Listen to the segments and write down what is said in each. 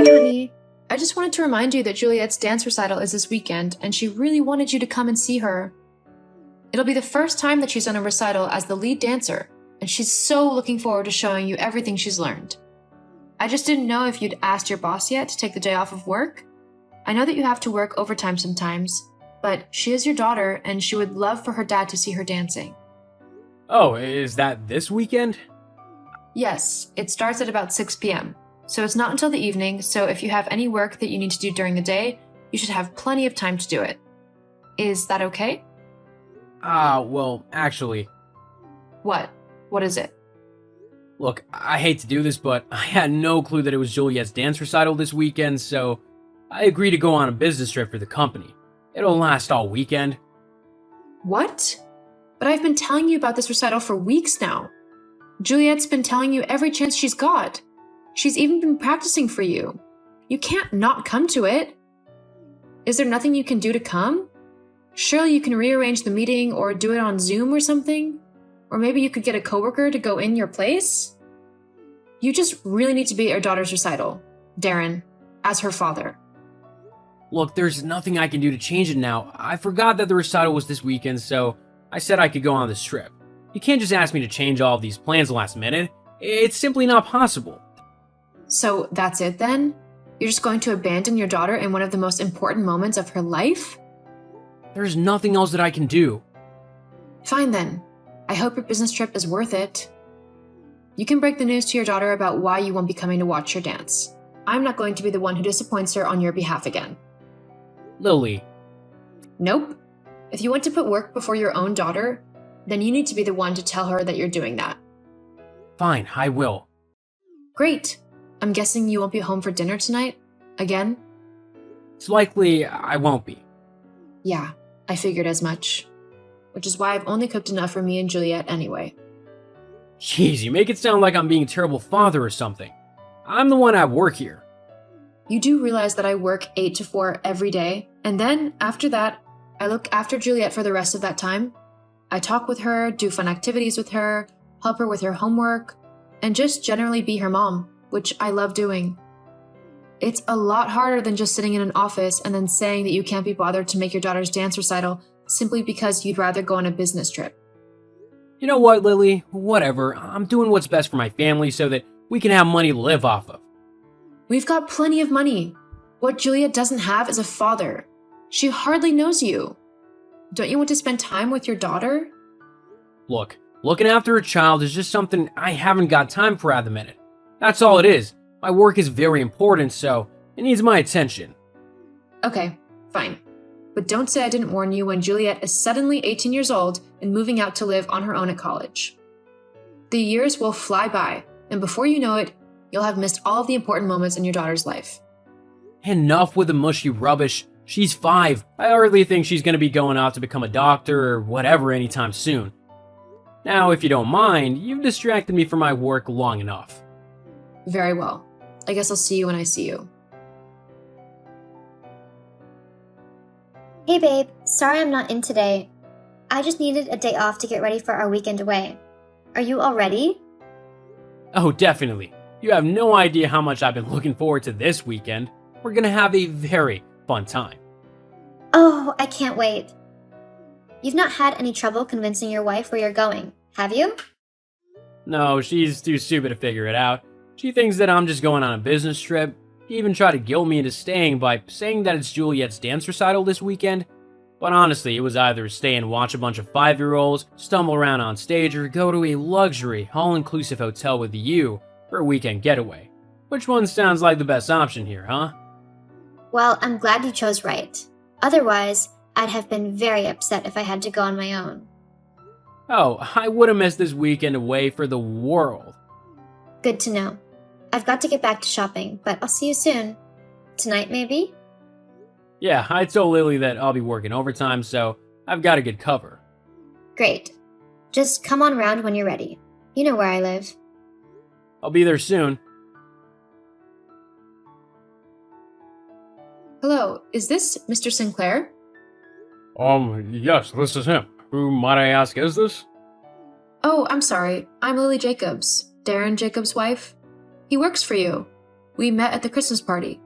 Hi, honey. I just wanted to remind you that Juliet's dance recital is this weekend, and she really wanted you to come and see her. It'll be the first time that she's on a recital as the lead dancer, and she's so looking forward to showing you everything she's learned. I just didn't know if you'd asked your boss yet to take the day off of work. I know that you have to work overtime sometimes, but she is your daughter, and she would love for her dad to see her dancing. Oh, is that this weekend? Yes, it starts at about 6 p.m., so it's not until the evening, so if you have any work that you need to do during the day, you should have plenty of time to do it. Is that okay? Well, actually, What? What is it? look, I hate to do this, but I had no clue that it was Juliet's dance recital this weekend, so I agreed to go on a business trip for the company. It'll last all weekend. What? But I've been telling you about this recital for weeks now. Juliet's been telling you every chance she's got. She's even been practicing for you. You can't not come to it. Is there nothing you can do to come? Surely you can rearrange the meeting or do it on Zoom or something? Or maybe you could get a coworker to go in your place? You just really need to be at your daughter's recital, Darren, as her father. Look, there's nothing I can do to change it now. I forgot that the recital was this weekend, so I said I could go on this trip. You can't just ask me to change all of these plans last minute. It's simply not possible. So that's it then? You're just going to abandon your daughter in one of the most important moments of her life? There's nothing else that I can do. Fine then. I hope your business trip is worth it. You can break the news to your daughter about why you won't be coming to watch her dance. I'm not going to be the one who disappoints her on your behalf again. Lily, Nope. If you want to put work before your own daughter, then you need to be the one to tell her that you're doing that. fine, I will. Great. I'm guessing you won't be home for dinner tonight? Again? It's likely I won't be. Yeah, I figured as much. Which is why I've only cooked enough for me and Juliet anyway. Jeez, you make it sound like I'm being a terrible father or something. I'm the one at work here. You do realize that I work 8 to 4 every day, and then, after that, I look after Juliet for the rest of that time. I talk with her, do fun activities with her, help her with her homework, and just generally be her mom, which I love doing. It's a lot harder than just sitting in an office and then saying that you can't be bothered to make your daughter's dance recital simply because you'd rather go on a business trip. You know what, Lily? Whatever. I'm doing what's best for my family so that we can have money to live off of. We've got plenty of money. What Juliet doesn't have is a father. She hardly knows you. Don't you want to spend time with your daughter? Look, looking after a child is just something I haven't got time for at the minute. That's all it is. My work is very important, so it needs my attention. Okay, fine. But don't say I didn't warn you when Juliet is suddenly 18 years old and moving out to live on her own at college. The years will fly by, and before you know it, you'll have missed all of the important moments in your daughter's life. Enough with the mushy rubbish. She's 5. I hardly think she's going to be going off to become a doctor or whatever anytime soon. Now, if you don't mind, you've distracted me from my work long enough. Very well. I guess I'll see you when I see you. Hey babe, sorry I'm not in today. I just needed a day off to get ready for our weekend away. Are you all ready? Oh, definitely. You have no idea how much I've been looking forward to this weekend. We're going to have a very fun time. Oh, I can't wait. You've not had any trouble convincing your wife where you're going, have you? No, she's too stupid to figure it out. She thinks that I'm just going on a business trip. She even tried to guilt me into staying by saying that it's Juliet's dance recital this weekend. But honestly, it was either stay and watch a bunch of 5-year-olds, stumble around on stage, or go to a luxury, all-inclusive hotel with you for a weekend getaway. Which one sounds like the best option here, huh? Well, I'm glad you chose right. Otherwise, I'd have been very upset if I had to go on my own. Oh, I would have missed this weekend away for the world. Good to know. I've got to get back to shopping, but I'll see you soon. Tonight, maybe? Yeah, I told Lily that I'll be working overtime, so I've got a good cover. Great. Just come on round when you're ready. You know where I live. I'll be there soon. Hello, is this Mr. Sinclair? Yes, this is him. Who, might I ask, is this? Oh, I'm sorry. I'm Lily Jacobs, Darren Jacobs' wife. He works for you. We met at the Christmas party.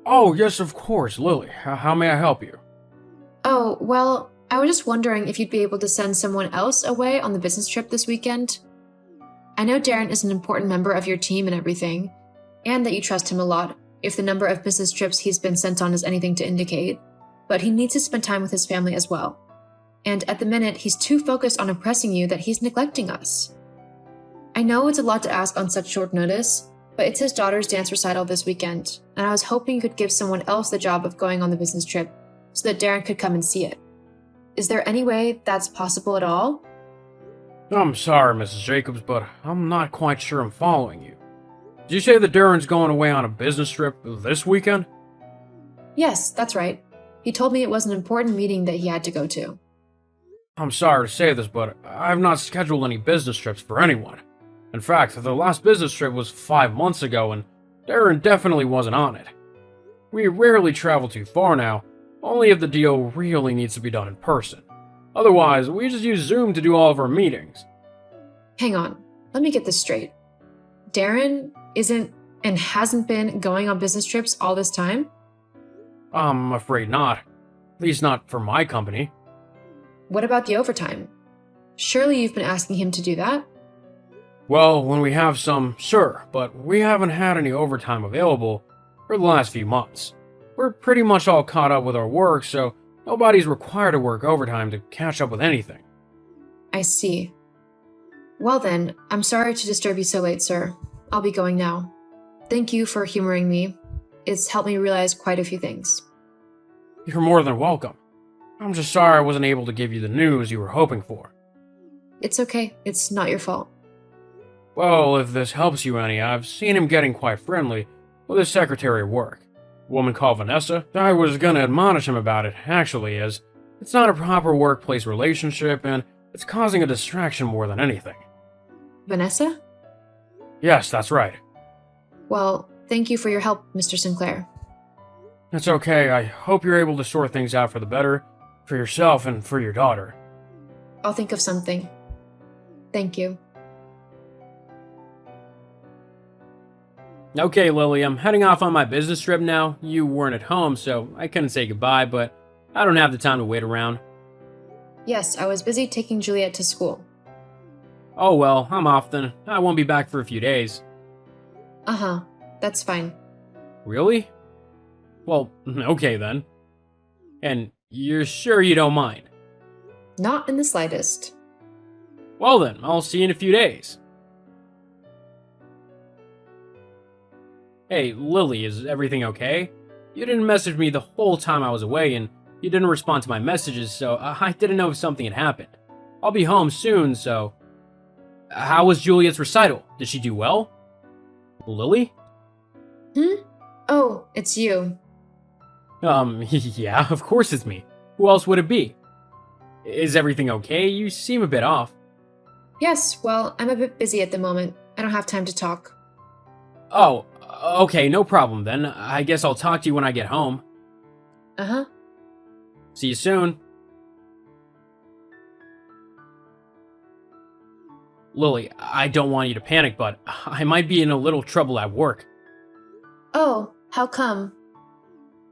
Oh, yes, of course, Lily. How may I help you? Oh, well, I was just wondering if you'd be able to send someone else away on the business trip this weekend. I know Darren is an important member of your team and everything, and that you trust him a lot, if the number of business trips he's been sent on is anything to indicate, but he needs to spend time with his family as well. And at the minute, he's too focused on impressing you that he's neglecting us. I know it's a lot to ask on such short notice, but it's his daughter's dance recital this weekend, and I was hoping you could give someone else the job of going on the business trip so that Darren could come and see it. Is there any way that's possible at all? I'm sorry, Mrs. Jacobs, but I'm not quite sure I'm following you. Did you say that Darren's going away on a business trip this weekend? Yes, that's right. He told me it was an important meeting that he had to go to. I'm sorry to say this, but I've not scheduled any business trips for anyone. In fact, the last business trip was 5 months ago, and Darren definitely wasn't on it. We rarely travel too far now, only if the deal really needs to be done in person. Otherwise, we just use Zoom to do all of our meetings. Hang on, let me get this straight. Darren isn't and hasn't been going on business trips all this time? I'm afraid not. At least not for my company. What about the overtime? Surely you've been asking him to do that? Well, when we have some, sure, but we haven't had any overtime available for the last few months. We're pretty much all caught up with our work, so nobody's required to work overtime to catch up with anything. I see. Well then, I'm sorry to disturb you so late, sir. I'll be going now. Thank you for humoring me. It's helped me realize quite a few things. You're more than welcome. I'm just sorry I wasn't able to give you the news you were hoping for. It's okay. It's not your fault. Well, if this helps you any, I've seen him getting quite friendly with his secretary at work. A woman called Vanessa. I was gonna admonish him about it, actually, as it's not a proper workplace relationship and it's causing a distraction more than anything. Vanessa? Yes, that's right. Well, thank you for your help, Mr. Sinclair. It's okay. I hope you're able to sort things out for the better, for yourself and for your daughter. I'll think of something. Thank you. Okay, Lily, I'm heading off on my business trip now. You weren't at home, so I couldn't say goodbye, but I don't have the time to wait around. Yes, I was busy taking Juliet to school. Oh well, I'm off then. I won't be back for a few days. Uh-huh, that's fine. Really? Well, okay then. And you're sure you don't mind? Not in the slightest. Well then, I'll see you in a few days. Hey, Lily, is everything okay? You didn't message me the whole time I was away, and you didn't respond to my messages, so I didn't know if something had happened. I'll be home soon, so... How was Juliet's recital? Did she do well? Lily? Oh, it's you. Yeah, of course it's me. Who else would it be? Is everything okay? You seem a bit off. Yes, well, I'm a bit busy at the moment. I don't have time to talk. Oh, okay, no problem then. I guess I'll talk to you when I get home. Uh-huh. See you soon. Lily, I don't want you to panic, but I might be in a little trouble at work. Oh, how come?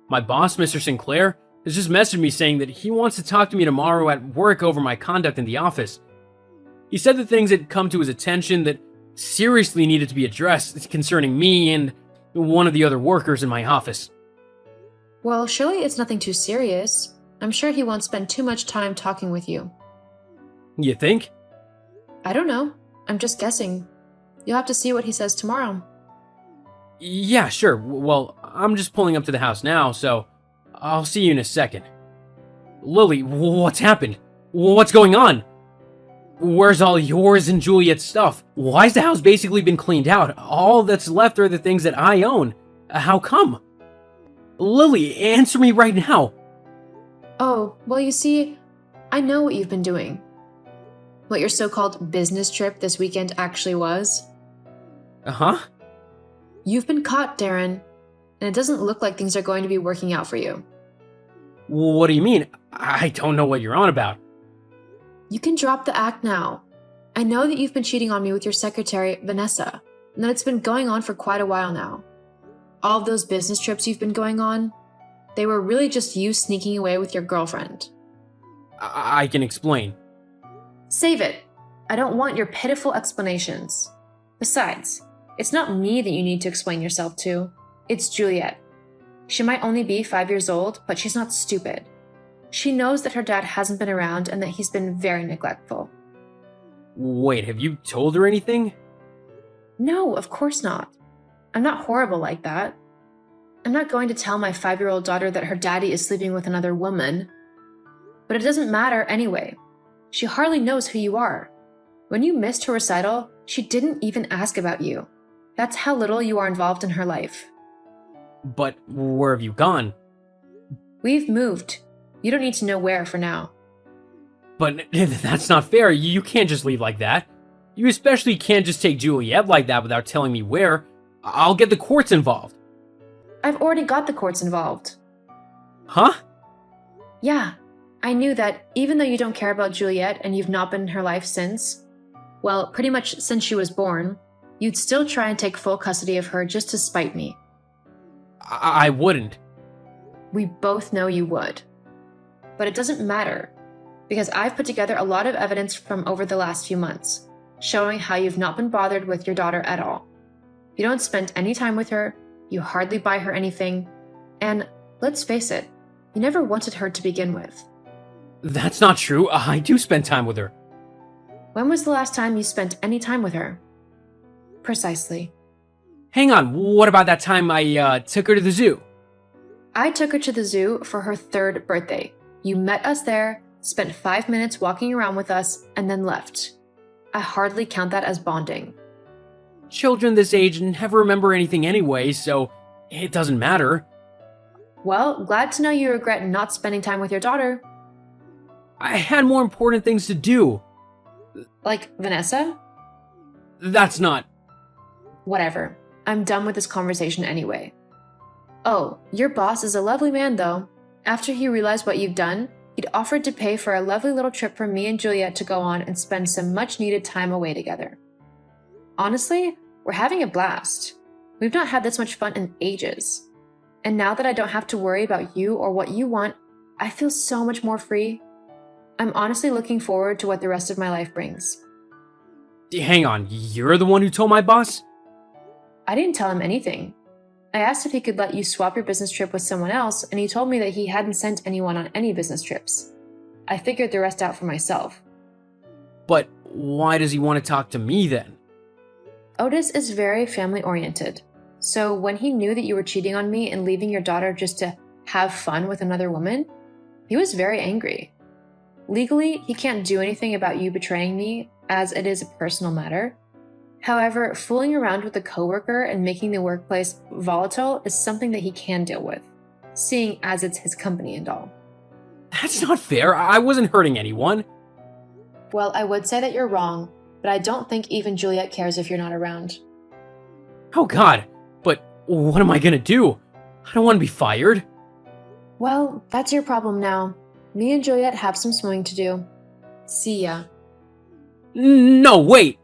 My boss, Mr. Sinclair, has just messaged me saying that he wants to talk to me tomorrow at work over my conduct in the office. He said that things had come to his attention that seriously needed to be addressed concerning me and one of the other workers in my office. Well, surely it's nothing too serious. I'm sure he won't spend too much time talking with you. You think? I don't know. I'm just guessing. You'll have to see what he says tomorrow. Yeah, sure. Well, I'm just pulling up to the house now, so I'll see you in a second. Lily, what's happened? What's going on? Where's all yours and Juliet's stuff? Why's the house basically been cleaned out? All that's left are the things that I own. How come? Lily, answer me right now. Oh, well, you see, I know what you've been doing. What your so-called business trip this weekend actually was. Uh-huh. You've been caught, Darren, and it doesn't look like things are going to be working out for you. What do you mean? I don't know what you're on about. You can drop the act now. I know that you've been cheating on me with your secretary, Vanessa, and that it's been going on for quite a while now. All of those business trips you've been going on, they were really just you sneaking away with your girlfriend. I can explain. Save it. I don't want your pitiful explanations. Besides, it's not me that you need to explain yourself to. It's Juliet. She might only be 5 years old, but she's not stupid. She knows that her dad hasn't been around and that he's been very neglectful. Wait, have you told her anything? No, of course not. I'm not horrible like that. I'm not going to tell my 5-year-old daughter that her daddy is sleeping with another woman. But it doesn't matter anyway. She hardly knows who you are. When you missed her recital, she didn't even ask about you. That's how little you are involved in her life. But where have you gone? We've moved. You don't need to know where for now. But that's not fair. You can't just leave like that. You especially can't just take Juliet like that without telling me where. I'll get the courts involved. I've already got the courts involved. Huh? Yeah, I knew that even though you don't care about Juliet and you've not been in her life since, well, pretty much since she was born, you'd still try and take full custody of her just to spite me. I wouldn't. We both know you would. But it doesn't matter, because I've put together a lot of evidence from over the last few months, showing how you've not been bothered with your daughter at all. You don't spend any time with her, you hardly buy her anything, and let's face it, you never wanted her to begin with. That's not true. I do spend time with her. When was the last time you spent any time with her? Precisely. Hang on, what about that time I took her to the zoo? I took her to the zoo for her 3rd birthday. You met us there, spent 5 minutes walking around with us, and then left. I hardly count that as bonding. Children this age never remember anything anyway, so it doesn't matter. Well, glad to know you regret not spending time with your daughter. I had more important things to do. Like Vanessa? That's not... Whatever. I'm done with this conversation anyway. Oh, your boss is a lovely man though. After he realized what you've done, he'd offered to pay for a lovely little trip for me and Juliet to go on and spend some much needed time away together. Honestly, we're having a blast. We've not had this much fun in ages. And now that I don't have to worry about you or what you want, I feel so much more free. I'm honestly looking forward to what the rest of my life brings. Hang on, you're the one who told my boss? I didn't tell him anything. I asked if he could let you swap your business trip with someone else, and he told me that he hadn't sent anyone on any business trips. I figured the rest out for myself. But why does he want to talk to me then? Otis is very family-oriented. So when he knew that you were cheating on me and leaving your daughter just to have fun with another woman, he was very angry. Legally, he can't do anything about you betraying me, as it is a personal matter. However, fooling around with a coworker and making the workplace volatile is something that he can deal with, seeing as it's his company and all. That's not fair. I wasn't hurting anyone. Well, I would say that you're wrong, but I don't think even Juliet cares if you're not around. Oh god, but what am I gonna do? I don't want to be fired. Well, that's your problem now. Me and Juliet have some swimming to do. See ya. No, wait!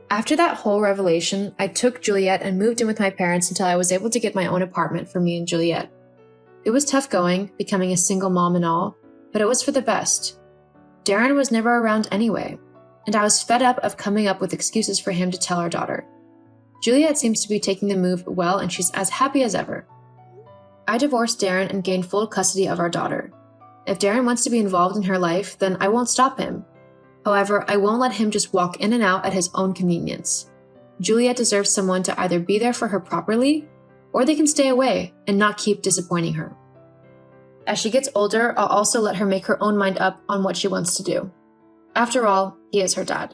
After that whole revelation, I took Juliet and moved in with my parents until I was able to get my own apartment for me and Juliet. It was tough going, becoming a single mom and all, but it was for the best. Darren was never around anyway, and I was fed up of coming up with excuses for him to tell our daughter. Juliet seems to be taking the move well, and she's as happy as ever. I divorced Darren and gained full custody of our daughter. If Darren wants to be involved in her life, then I won't stop him. However, I won't let him just walk in and out at his own convenience. Juliet deserves someone to either be there for her properly, or they can stay away and not keep disappointing her. As she gets older, I'll also let her make her own mind up on what she wants to do. After all, he is her dad.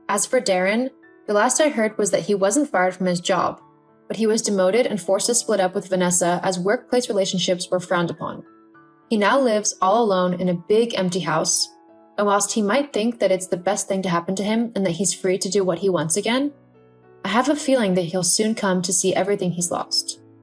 As for Darren, the last I heard was that he wasn't fired from his job, but he was demoted and forced to split up with Vanessa as workplace relationships were frowned upon. He now lives all alone in a big empty house, and whilst he might think that it's the best thing to happen to him and that he's free to do what he wants again, I have a feeling that he'll soon come to see everything he's lost.